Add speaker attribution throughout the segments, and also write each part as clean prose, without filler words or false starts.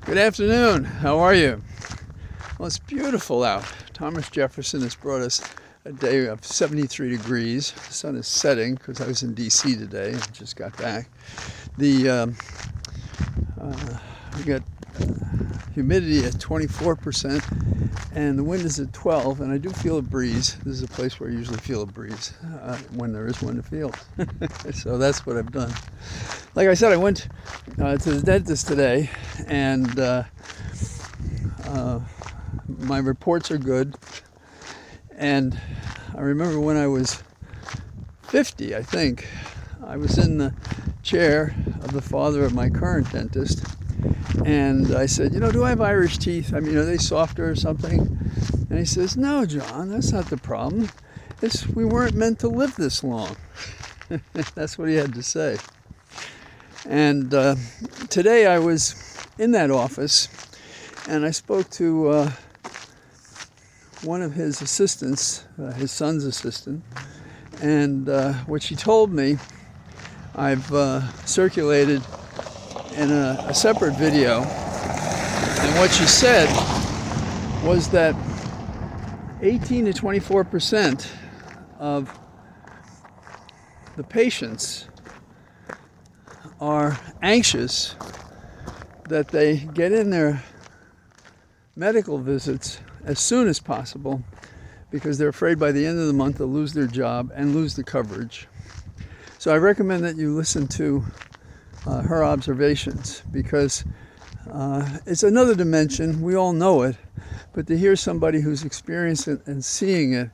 Speaker 1: Good afternoon. How are you? Well, it's beautiful out. Thomas Jefferson has brought us a day of 73 degrees. The sun is setting because I was in D.C. today and just got back. We got humidity at 24% and the wind is at 12, and I do feel a breeze. This is a place where I usually feel a breeze when there is one to feel. So that's what I've done. Like I said, I went to the dentist today, and my reports are good. And I remember when I was 50, I think, I was in the chair of the father of my current dentist, and I said, do I have Irish teeth? I mean, are they softer or something? And he says, no, John, that's not the problem. We weren't meant to live this long. That's what he had to say. And today I was in that office, and I spoke to one of his assistants, his son's assistant, and what she told me, I've circulated in a separate video, and what she said was that 18 to 24% of the patients are anxious that they get in their medical visits as soon as possible because they're afraid by the end of the month they'll lose their job and lose the coverage. So I recommend that you listen to her observations, because it's another dimension. We all know it, but to hear somebody who's experienced it and seeing it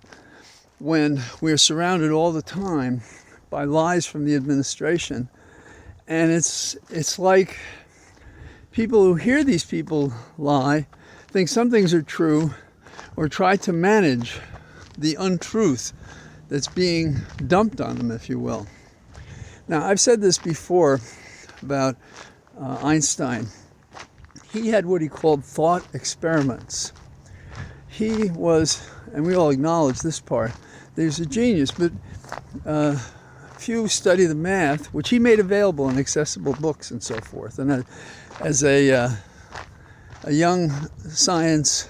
Speaker 1: when we're surrounded all the time by lies from the administration, and it's like people who hear these people lie think some things are true or try to manage the untruth that's being dumped on them, if you will. Now, I've said this before about Einstein. He had what he called thought experiments. He was, and we all acknowledge this part, that he was a genius, but few study the math, which he made available in accessible books and so forth. And as a young science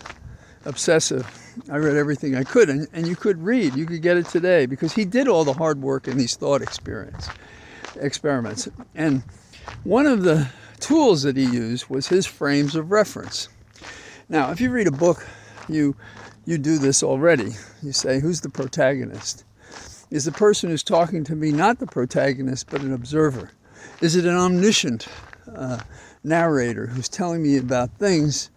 Speaker 1: obsessive, I read everything I could, and you could read, you could get it today, because he did all the hard work in these thought experiments. And one of the tools that he used was his frames of reference. Now, if you read a book, you do this already. You say, who's the protagonist? Is the person who's talking to me not the protagonist, but an observer? Is it an omniscient narrator who's telling me about things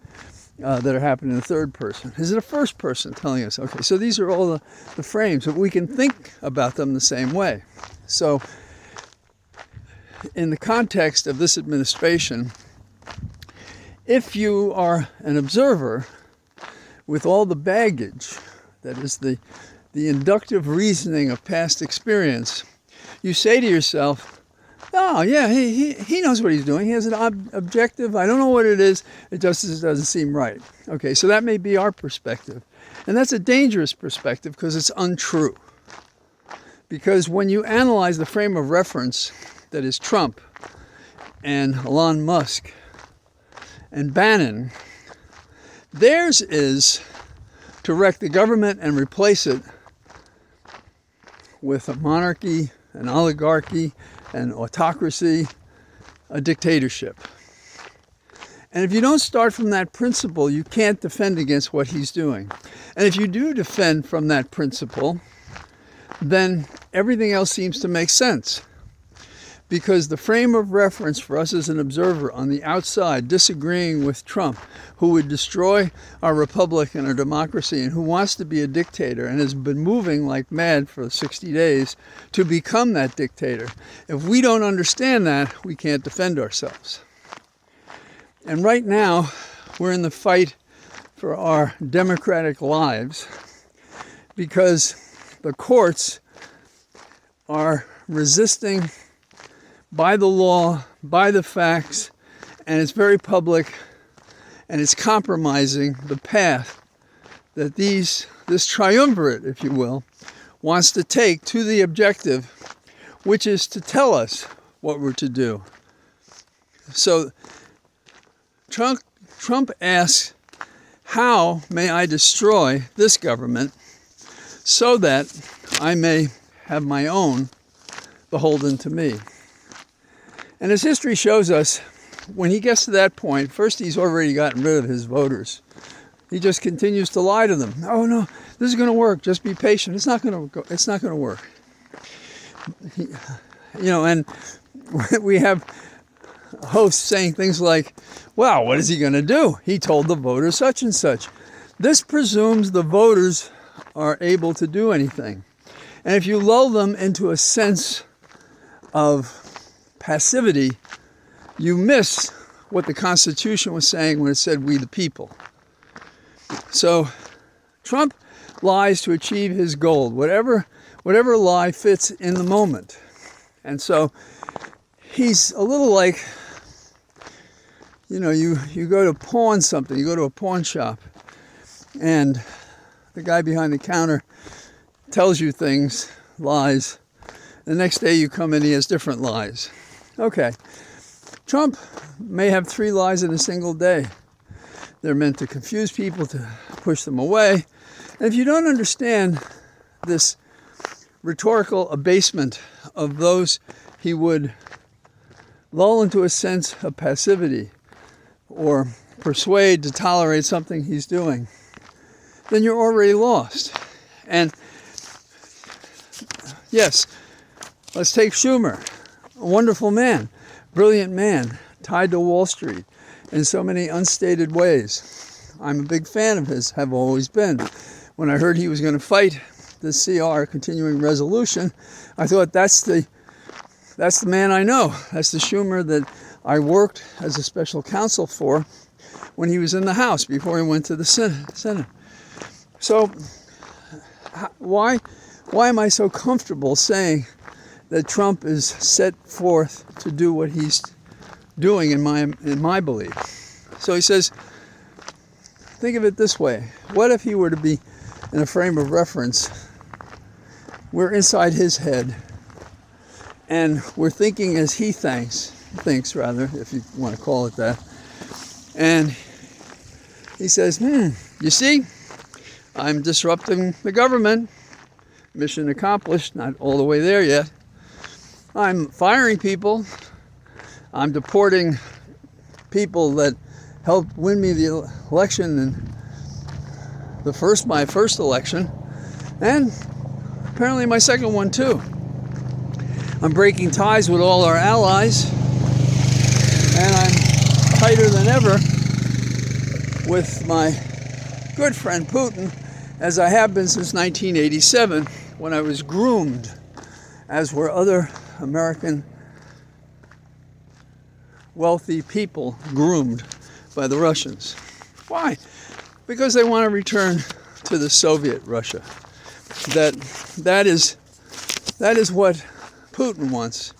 Speaker 1: that are happening in the third person? Is it a first person telling us? Okay, so these are all the frames, but we can think about them the same way. So in the context of this administration, if you are an observer with all the baggage, that is the inductive reasoning of past experience, you say to yourself, oh yeah, he knows what he's doing. He has an objective. I don't know what it is. It just doesn't seem right. Okay, so that may be our perspective. And that's a dangerous perspective because it's untrue. Because when you analyze the frame of reference that is Trump and Elon Musk and Bannon, theirs is to wreck the government and replace it with a monarchy, an oligarchy, an autocracy, a dictatorship. And if you don't start from that principle, you can't defend against what he's doing. And if you do defend from that principle, then everything else seems to make sense. Because the frame of reference for us as an observer on the outside, disagreeing with Trump, who would destroy our republic and our democracy, and who wants to be a dictator and has been moving like mad for 60 days to become that dictator, if we don't understand that, we can't defend ourselves. And right now, we're in the fight for our democratic lives because the courts are resisting by the law, by the facts, and it's very public, and it's compromising the path that this triumvirate, if you will, wants to take to the objective, which is to tell us what we're to do. So Trump asks, how may I destroy this government so that I may have my own beholden to me? And as history shows us, when he gets to that point, first he's already gotten rid of his voters. He just continues to lie to them. Oh no, this is going to work. Just be patient. It's not going to work. And we have hosts saying things like, "Well, what is he going to do? He told the voters such and such." This presumes the voters are able to do anything, and if you lull them into a sense of passivity, you miss what the Constitution was saying when it said "we the people." So Trump lies to achieve his goal, whatever lie fits in the moment. And so he's a little like, you go to pawn something, you go to a pawn shop, and the guy behind the counter tells you things, lies. The next day you come in, he has different lies. Okay, Trump may have 3 lies in a single day. They're meant to confuse people, to push them away. And if you don't understand this rhetorical abasement of those he would lull into a sense of passivity or persuade to tolerate something he's doing, then you're already lost. And yes, let's take Schumer, a wonderful man, brilliant man, tied to Wall Street in so many unstated ways. I'm a big fan of his, have always been. When I heard he was going to fight the CR, continuing resolution, I thought that's the man I know. That's the Schumer that I worked as a special counsel for when he was in the House before he went to the Senate. So why am I so comfortable saying that Trump is set forth to do what he's doing in my belief? So he says, think of it this way. What if he were to be in a frame of reference? We're inside his head, and we're thinking as he thinks, if you want to call it that. And he says, you see, I'm disrupting the government. Mission accomplished, not all the way there yet. I'm firing people. I'm deporting people that helped win me the election in my first election, and apparently my second one too. I'm breaking ties with all our allies, and I'm tighter than ever with my good friend Putin, as I have been since 1987, when I was groomed, as were other American wealthy people groomed by the Russians. Why? Because they want to return to the Soviet Russia. That is what Putin wants.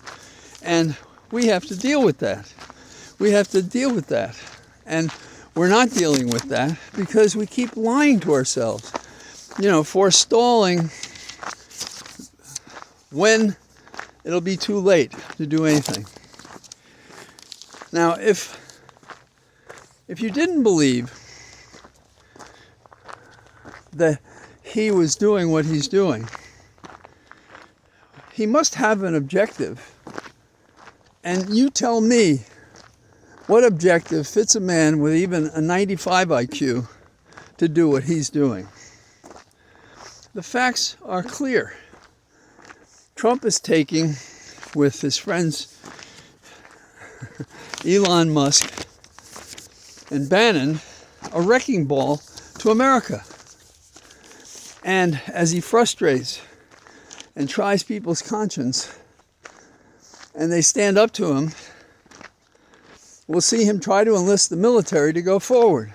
Speaker 1: And we have to deal with that. And we're not dealing with that because we keep lying to ourselves. Forestalling when it'll be too late to do anything. Now, if you didn't believe that he was doing what he's doing, he must have an objective. And you tell me what objective fits a man with even a 95 IQ to do what he's doing. The facts are clear. Trump is taking, with his friends Elon Musk and Bannon, a wrecking ball to America. And as he frustrates and tries people's conscience, and they stand up to him, we'll see him try to enlist the military to go forward.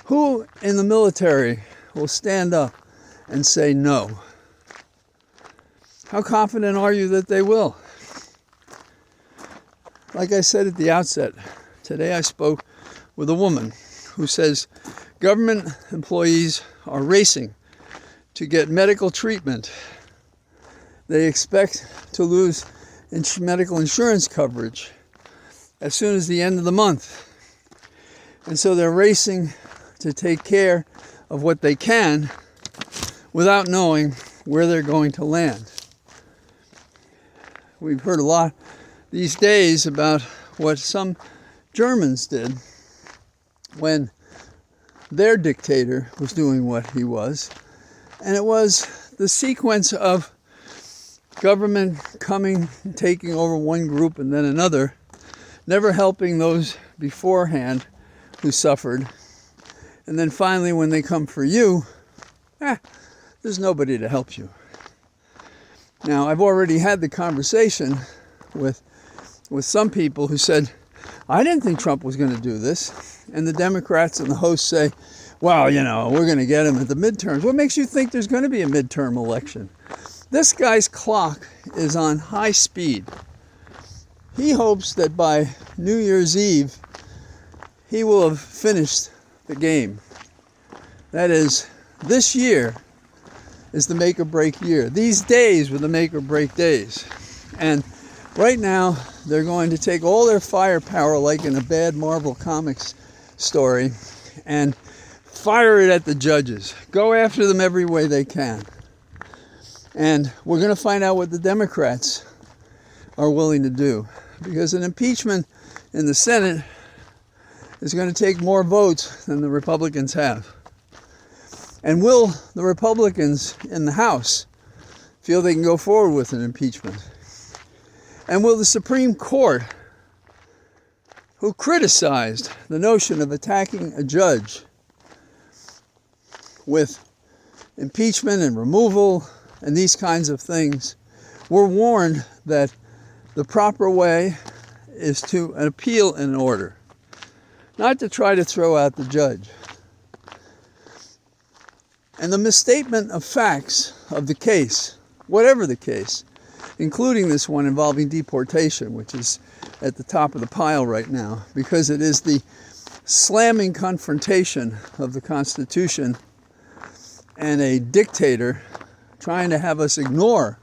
Speaker 1: Who in the military will stand up and say no? How confident are you that they will? Like I said at the outset, today I spoke with a woman who says government employees are racing to get medical treatment. They expect to lose medical insurance coverage as soon as the end of the month. And so they're racing to take care of what they can without knowing where they're going to land. We've heard a lot these days about what some Germans did when their dictator was doing what he was. And it was the sequence of government coming, taking over one group and then another, never helping those beforehand who suffered. And then finally, when they come for you, there's nobody to help you. Now, I've already had the conversation with some people who said, I didn't think Trump was going to do this. And the Democrats and the hosts say, well, we're going to get him at the midterms. What makes you think there's going to be a midterm election? This guy's clock is on high speed. He hopes that by New Year's Eve, he will have finished the game. That is, this year is the make or break year. These days were the make or break days. And right now, they're going to take all their firepower, like in a bad Marvel Comics story, and fire it at the judges. Go after them every way they can. And we're going to find out what the Democrats are willing to do. Because an impeachment in the Senate is going to take more votes than the Republicans have. And will the Republicans in the House feel they can go forward with an impeachment? And will the Supreme Court, who criticized the notion of attacking a judge with impeachment and removal and these kinds of things, were warned that the proper way is to appeal an order, not to try to throw out the judge. And the misstatement of facts of the case, whatever the case, including this one involving deportation, which is at the top of the pile right now, because it is the slamming confrontation of the Constitution and a dictator trying to have us ignore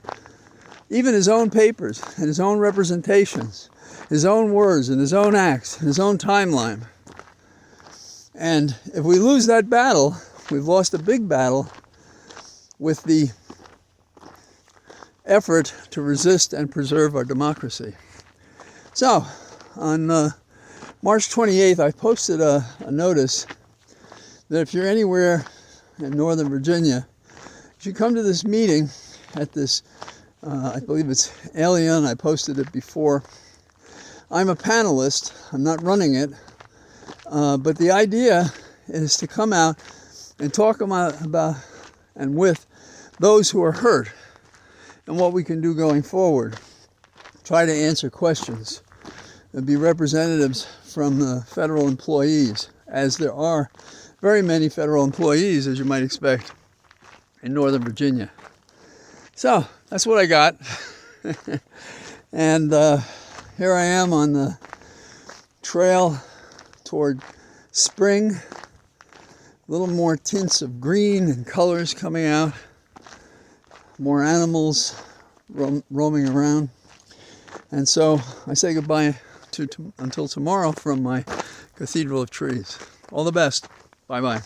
Speaker 1: even his own papers and his own representations, his own words and his own acts, and his own timeline. And if we lose that battle, we've lost a big battle with the effort to resist and preserve our democracy. So, on March 28th, I posted a notice that if you're anywhere in Northern Virginia, you should come to this meeting at this, I believe it's Alien, I posted it before. I'm a panelist, I'm not running it, but the idea is to come out and talk about and with those who are hurt and what we can do going forward. Try to answer questions. There'll be representatives from the federal employees, as there are very many federal employees, as you might expect, in Northern Virginia. So, that's what I got. And here I am on the trail toward spring. A little more tints of green and colors coming out. More animals roaming around. And so I say goodbye until tomorrow from my Cathedral of Trees. All the best. Bye-bye.